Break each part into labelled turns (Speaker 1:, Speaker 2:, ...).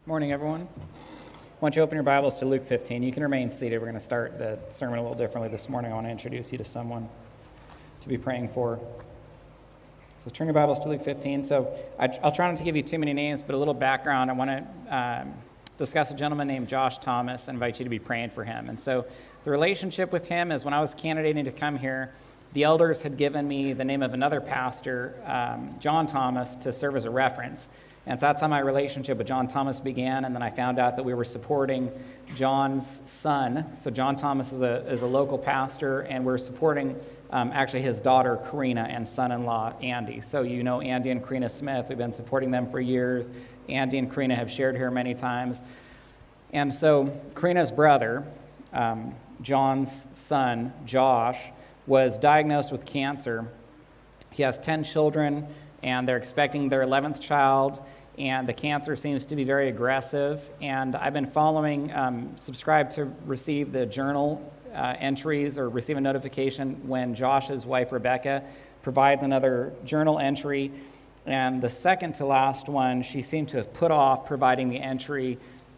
Speaker 1: Morning, everyone. I want you to open your Bibles to Luke 15. You can remain seated. We're going to start the sermon a little differently this morning. I want to introduce you to someone to be praying for. So turn your Bibles to Luke 15. So I'll try not to give you too many names, but a little background. I want to discuss a gentleman named Josh Thomas and invite you to be praying for him. And so the relationship with him is when I was candidating to come here, the elders had given me the name of another pastor, John Thomas, to serve as a reference. And so that's how my relationship with John Thomas began, and then I found out that we were supporting John's son. So John Thomas is a local pastor, and we're supporting actually his daughter, Karina, and son-in-law, Andy. So you know Andy and Karina Smith. We've been supporting them for years. Andy and Karina have shared here many times. And so Karina's brother, John's son, Josh, was diagnosed with cancer. He has 10 children, and they're expecting their 11th child, and the cancer seems to be very aggressive. And I've been following, subscribed to receive the journal entries or receive a notification when Josh's wife, Rebecca, provides another journal entry. And the second to last one, she seemed to have put off providing the entry,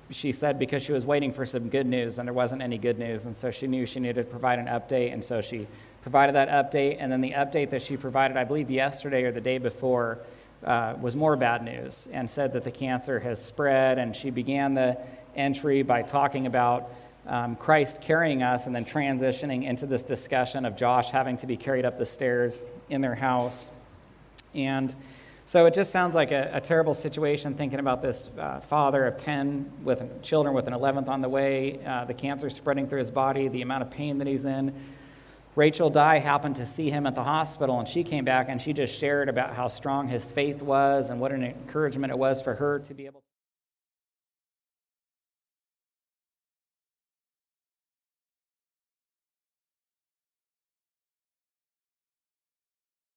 Speaker 1: she said, because she was waiting for some good news, and there wasn't any good news. And so she knew she needed to provide an update, and so she provided that update. And then the update that she provided, I believe yesterday or the day before, was more bad news, and said that the cancer has spread. And she began the entry by talking about Christ carrying us, and then transitioning into this discussion of Josh having to be carried up the stairs in their house. And so it just sounds like a terrible situation, thinking about this father of 10 with children with an 11th on the way, the cancer spreading through his body, the amount of pain that he's in. Rachel Dye happened to see him at the hospital, and she came back and she just shared about how strong his faith was and what an encouragement it was for her to be able to